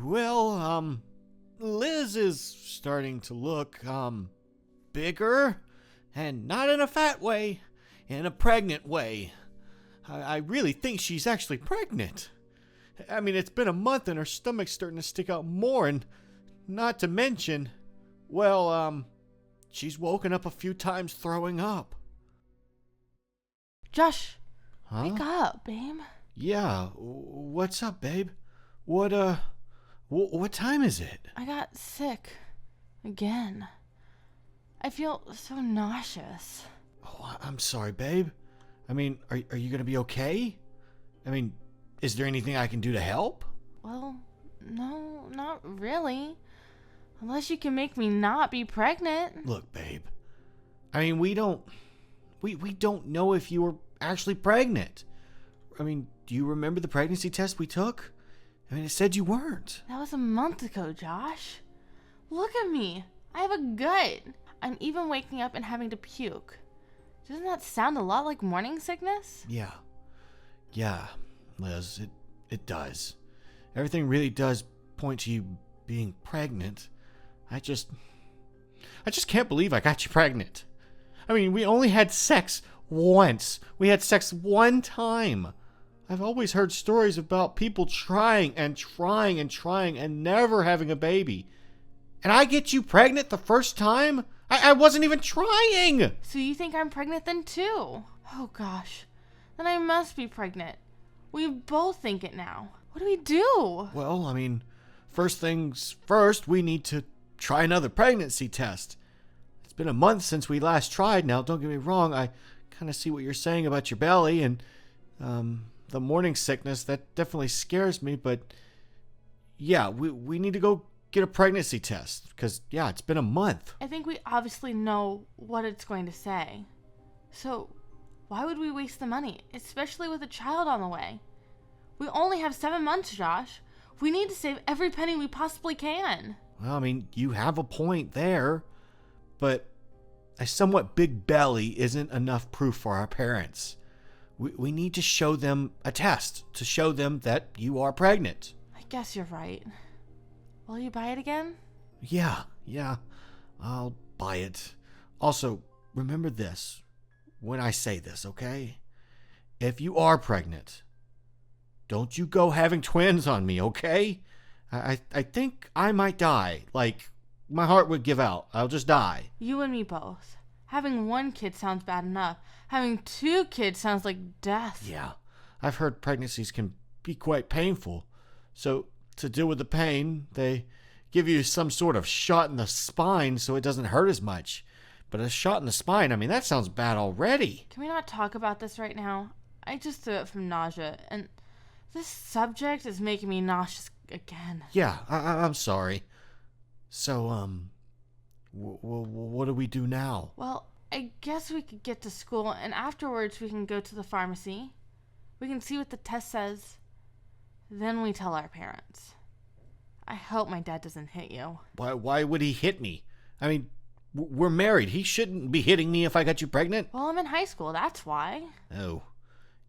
Well, Liz is starting to look, bigger, and not in a fat way, in a pregnant way. I really think she's actually pregnant. I mean, it's been a month and her stomach's starting to stick out more, and not to mention, well, she's woken up a few times throwing up. Josh, Huh? wake up, babe. Yeah, what's up, babe? What time is it? I got sick. Again. I feel so nauseous. Oh, I'm sorry, babe. I mean, are you gonna be okay? I mean, is there anything I can do to help? Well, no, not really. Unless you can make me not be pregnant. Look, babe. I mean, we don't know if you were actually pregnant. I mean, do you remember the pregnancy test we took? I mean, it said you weren't. That was a month ago, Josh. Look at me. I have a gut. I'm even waking up and having to puke. Doesn't that sound a lot like morning sickness? Yeah, Liz, it does. Everything really does point to you being pregnant. I just can't believe I got you pregnant. I mean, we only had sex once. We had sex one time. I've always heard stories about people trying and never having a baby. And I get you pregnant the first time? I wasn't even trying! So you think I'm pregnant then too? Oh gosh. Then I must be pregnant. We both think it now. What do we do? Well, I mean, first things first, we need to try another pregnancy test. It's been a month since we last tried. Now, don't get me wrong, I kind of see what you're saying about your belly and the morning sickness. That definitely scares me, but yeah, we need to go get a pregnancy test because, yeah, it's been a month. I think we obviously know what it's going to say. So why would we waste the money, especially with a child on the way? We only have 7 months, Josh. We need to save every penny we possibly can. Well, I mean, you have a point there, but a somewhat big belly isn't enough proof for our parents. We need to show them a test to show them that you are pregnant. I guess you're right. Will you buy it again? Yeah, I'll buy it. Also, remember this when I say this, okay? If you are pregnant, don't you go having twins on me, okay? I think I might die. Like, my heart would give out. I'll just die. You and me both. Having 1 kid sounds bad enough. Having 2 kids sounds like death. Yeah, I've heard pregnancies can be quite painful. So, to deal with the pain, they give you some sort of shot in the spine so it doesn't hurt as much. But a shot in the spine, I mean, that sounds bad already. Can we not talk about this right now? I just threw it from nausea, and this subject is making me nauseous again. Yeah, I'm sorry. So, what do we do now? Well, I guess we could get to school, and afterwards we can go to the pharmacy. We can see what the test says. Then we tell our parents. I hope my dad doesn't hit you. Why would he hit me? I mean, we're married. He shouldn't be hitting me if I got you pregnant. Well, I'm in high school, that's why. Oh,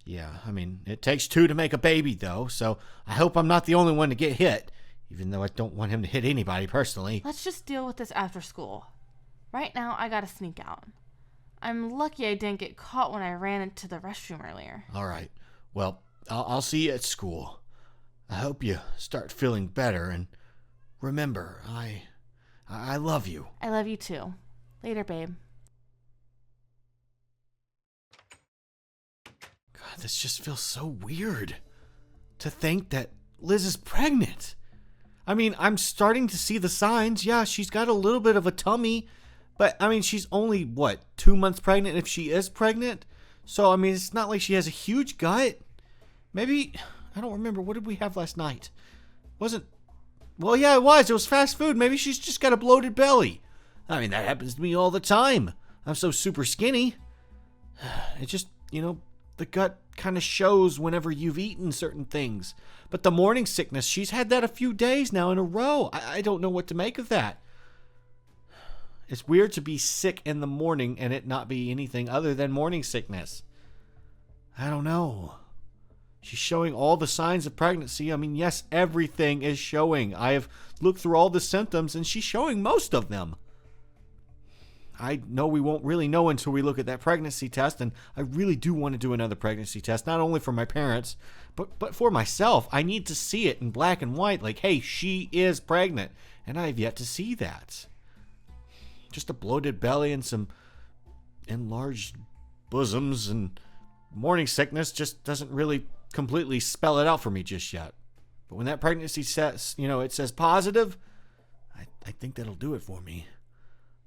yeah. I mean, it takes 2 to make a baby, though, so I hope I'm not the only one to get hit, even though I don't want him to hit anybody personally. Let's just deal with this after school. Right now, I gotta sneak out. I'm lucky I didn't get caught when I ran into the restroom earlier. All right. Well, I'll see you at school. I hope you start feeling better, and remember, I love you. I love you too. Later, babe. God, this just feels so weird. To think that Liz is pregnant. I mean, I'm starting to see the signs. Yeah, she's got a little bit of a tummy, but I mean, she's only, 2 months pregnant if she is pregnant? So, I mean, it's not like she has a huge gut. Maybe, I don't remember. What did we have last night? Well, yeah, it was. It was fast food. Maybe she's just got a bloated belly. I mean, that happens to me all the time. I'm so super skinny. It just, the gut kind of shows whenever you've eaten certain things. But the morning sickness, she's had that a few days now in a row. I don't know what to make of that. It's weird to be sick in the morning and it not be anything other than morning sickness. I don't know. She's showing all the signs of pregnancy. I mean, yes, everything is showing. I have looked through all the symptoms, and she's showing most of them. I know we won't really know until we look at that pregnancy test, and I really do want to do another pregnancy test, not only for my parents, but for myself. I need to see it in black and white, like, hey, she is pregnant, and I have yet to see that. Just a bloated belly and some enlarged bosoms and morning sickness just doesn't really completely spell it out for me just yet. But when that pregnancy says, it says positive, I think that'll do it for me.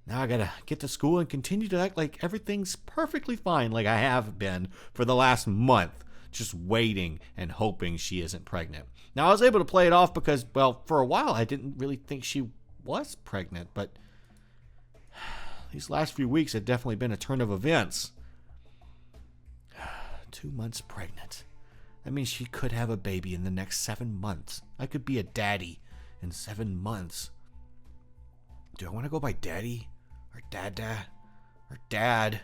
Now I gotta get to school and continue to act like everything's perfectly fine, like I have been for the last month, just waiting and hoping she isn't pregnant. Now I was able to play it off because, well, for a while I didn't really think she was pregnant, but these last few weeks had definitely been a turn of events. 2 months pregnant. That means she could have a baby in the next 7 months. I could be a daddy in 7 months. Do I want to go by daddy? Or dada? Or dad?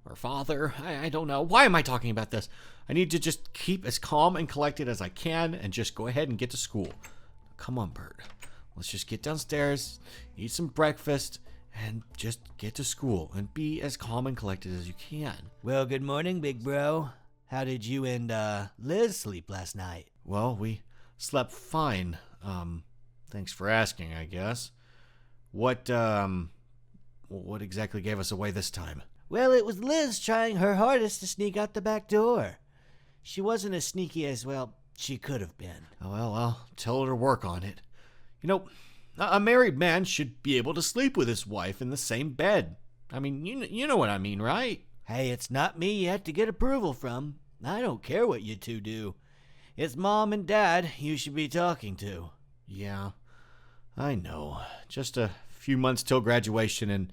Or father? I don't know. Why am I talking about this? I need to just keep as calm and collected as I can and just go ahead and get to school. Come on, Bert. Let's just get downstairs, eat some breakfast, and just get to school and be as calm and collected as you can. Well, good morning, big bro. How did you and Liz sleep last night? Well, we slept fine. Thanks for asking, I guess. What exactly gave us away this time? Well, it was Liz trying her hardest to sneak out the back door. She wasn't as sneaky as, well, she could have been. Oh, well, I'll tell her to work on it. A married man should be able to sleep with his wife in the same bed. I mean, you know what I mean, right? Hey, it's not me you have to get approval from. I don't care what you two do. It's Mom and Dad you should be talking to. Yeah, I know. Just a few months till graduation, and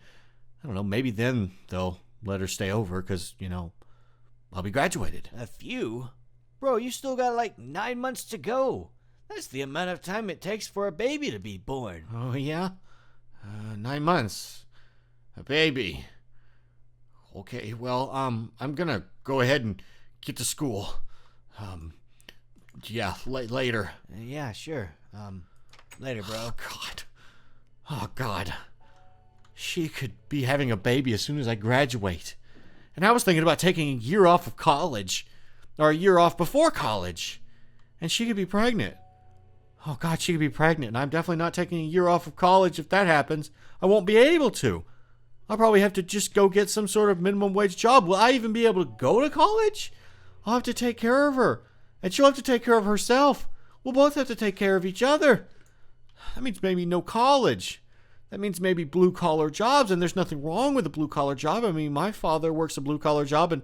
I don't know, maybe then they'll let her stay over because, I'll be graduated. A few? Bro, you still got like 9 months to go. That's the amount of time it takes for a baby to be born. Oh, yeah? 9 months. A baby. Okay, well, I'm gonna go ahead and get to school. Later. Yeah, sure. Later, bro. Oh, God. She could be having a baby as soon as I graduate. And I was thinking about taking a year off of college. Or a year off before college. And she could be pregnant. Oh, God, she could be pregnant. And I'm definitely not taking a year off of college if that happens. I won't be able to. I'll probably have to just go get some sort of minimum wage job. Will I even be able to go to college? I'll have to take care of her. And she'll have to take care of herself. We'll both have to take care of each other. That means maybe no college. That means maybe blue-collar jobs, and there's nothing wrong with a blue-collar job. I mean, my father works a blue-collar job, and,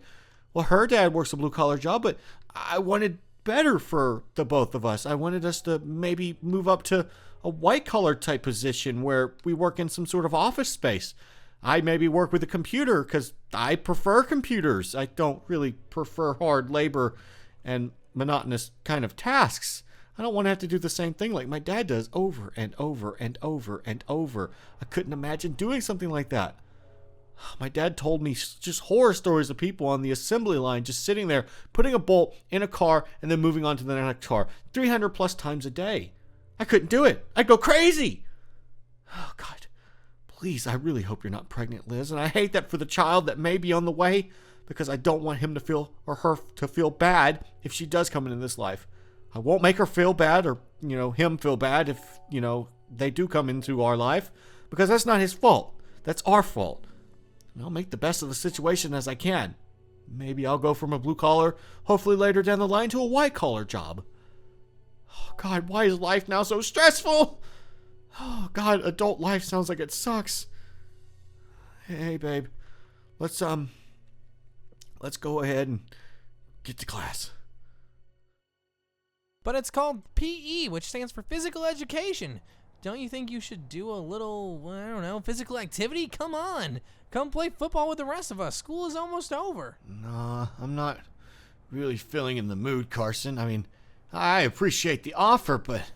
well, her dad works a blue-collar job, but I wanted better for the both of us. I wanted us to maybe move up to a white-collar type position where we work in some sort of office space. I maybe work with a computer because I prefer computers. I don't really prefer hard labor and monotonous kind of tasks. I don't want to have to do the same thing like my dad does over and over and over and over. I couldn't imagine doing something like that. My dad told me just horror stories of people on the assembly line just sitting there, putting a bolt in a car and then moving on to the next car 300 plus times a day. I couldn't do it. I'd go crazy. Oh, God. Please, I really hope you're not pregnant, Liz. And I hate that for the child that may be on the way because I don't want him to feel, or her to feel bad if she does come into this life. I won't make her feel bad or, him feel bad if, they do come into our life because that's not his fault. That's our fault. And I'll make the best of the situation as I can. Maybe I'll go from a blue collar, hopefully later down the line, to a white collar job. Oh, God, why is life now so stressful? Oh, God, adult life sounds like it sucks. Hey, babe, let's go ahead and get to class. But it's called PE, which stands for physical education. Don't you think you should do a little, physical activity? Come on. Come play football with the rest of us. School is almost over. Nah, I'm not really feeling in the mood, Carson. I mean, I appreciate the offer, but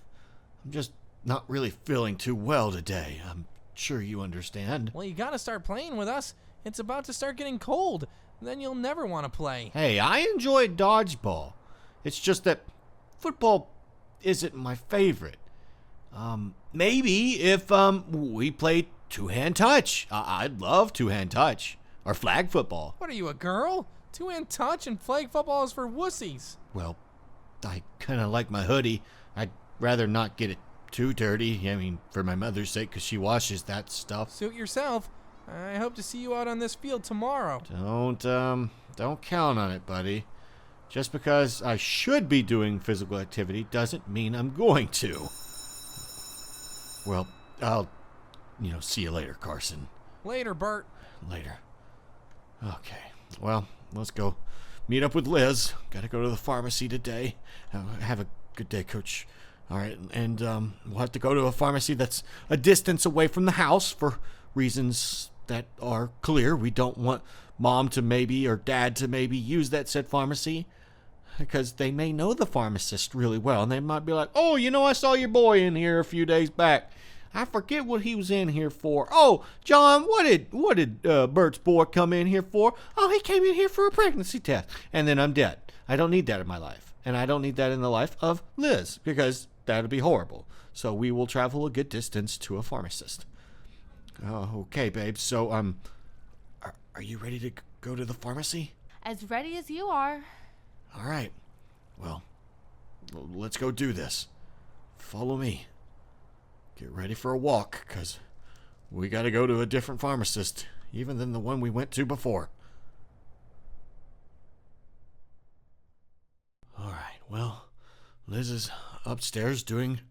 I'm just not really feeling too well today. I'm sure you understand. Well, you gotta start playing with us. It's about to start getting cold. Then you'll never want to play. Hey, I enjoyed dodgeball. It's just that football isn't my favorite. Maybe if we played two-hand touch. I'd love two-hand touch. Or flag football. What are you, a girl? Two-hand touch and flag football is for wussies. Well, I kind of like my hoodie. I'd rather not get it too dirty. I mean, for my mother's sake, because she washes that stuff. Suit yourself. I hope to see you out on this field tomorrow. Don't count on it, buddy. Just because I should be doing physical activity doesn't mean I'm going to. Well, I'll, see you later, Carson. Later, Bert. Later. Okay. Well, let's go meet up with Liz. Gotta go to the pharmacy today. Have a good day, Coach. All right, and we'll have to go to a pharmacy that's a distance away from the house for reasons that are clear. We don't want Mom to maybe or Dad to maybe use that said pharmacy because they may know the pharmacist really well, and they might be like, "Oh, I saw your boy in here a few days back. I forget what he was in here for. Oh, John, what did Bert's boy come in here for? Oh, he came in here for a pregnancy test." And then I'm dead. I don't need that in my life. And I don't need that in the life of Liz, because that would be horrible. So we will travel a good distance to a pharmacist. Okay, babe. So, are you ready to go to the pharmacy? As ready as you are. All right. Well, let's go do this. Follow me. Get ready for a walk, because we got to go to a different pharmacist, even than the one we went to before. All right, well, Liz is upstairs doing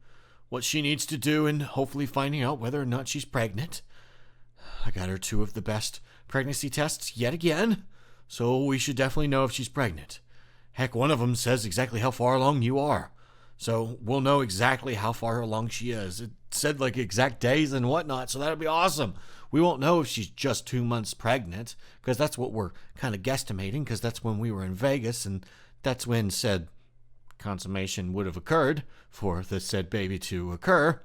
what she needs to do and hopefully finding out whether or not she's pregnant. I got her 2 of the best pregnancy tests yet again, so we should definitely know if she's pregnant. Heck, one of them says exactly how far along you are. So we'll know exactly how far along she is. It said like exact days and whatnot, so that'll be awesome. We won't know if she's just 2 months pregnant, because that's what we're kind of guesstimating, because that's when we were in Vegas, and that's when said consummation would have occurred for the said baby to occur.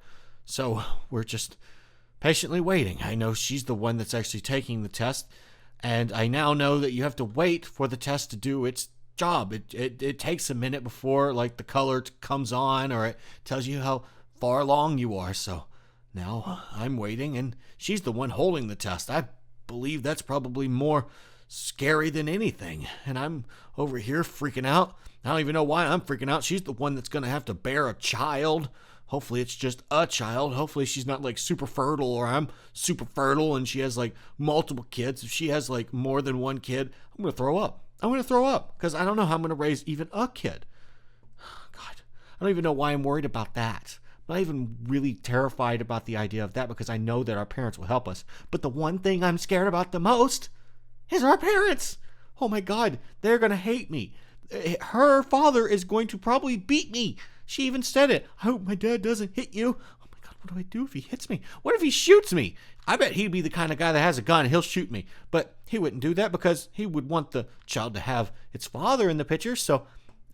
So we're just patiently waiting. I know she's the one that's actually taking the test, and I now know that you have to wait for the test to do its job. It takes a minute before like the color comes on or it tells you how far along you are. So now I'm waiting, and she's the one holding the test. I believe that's probably more scary than anything, and I'm over here freaking out. I don't even know why I'm freaking out. She's the one that's going to have to bear a child. Hopefully it's just a child. Hopefully she's not like super fertile, or I'm super fertile and she has like multiple kids. If she has like more than one kid, I'm going to throw up. I'm going to throw up because I don't know how I'm going to raise even a kid. God, I don't even know why I'm worried about that. I'm not even really terrified about the idea of that because I know that our parents will help us. But the one thing I'm scared about the most is our parents. Oh my God, they're going to hate me. Her father is going to probably beat me. She even said it. I hope my dad doesn't hit you. Oh my God, what do I do if he hits me? What if he shoots me? I bet he'd be the kind of guy that has a gun and he'll shoot me. But he wouldn't do that because he would want the child to have its father in the picture. So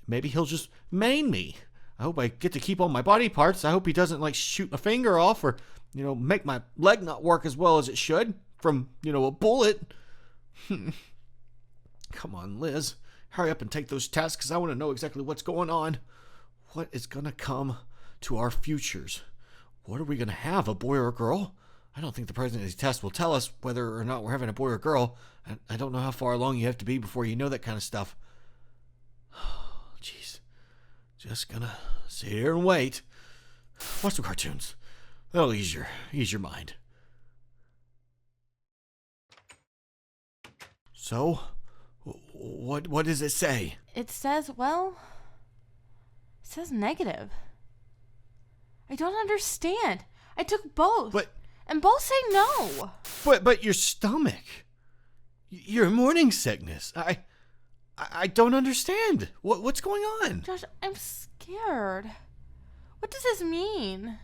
maybe he'll just maim me. I hope I get to keep all my body parts. I hope he doesn't like shoot a finger off or, make my leg not work as well as it should from, a bullet. Come on, Liz. Hurry up and take those tests because I want to know exactly what's going on. What is going to come to our futures? What are we going to have, a boy or a girl? I don't think the pregnancy test will tell us whether or not we're having a boy or a girl. I don't know how far along you have to be before you know that kind of stuff. Jeez. Just going to sit here and wait. Watch some cartoons. That'll ease your mind. So, what does it say? It says negative. I don't understand. I took both. And both say no. But your stomach. Your morning sickness. I don't understand. What's going on? Josh, I'm scared. What does this mean?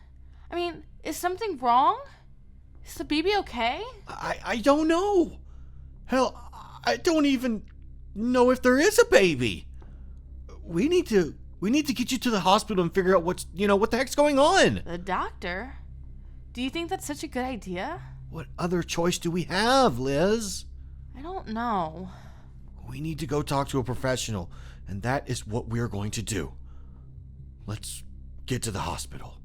I mean, is something wrong? Is the baby okay? I don't know. Hell, I don't even know if there is a baby. We need to get you to the hospital and figure out what the heck's going on. The doctor? Do you think that's such a good idea? What other choice do we have, Liz? I don't know. We need to go talk to a professional. and that is what we're going to do. Let's get to the hospital.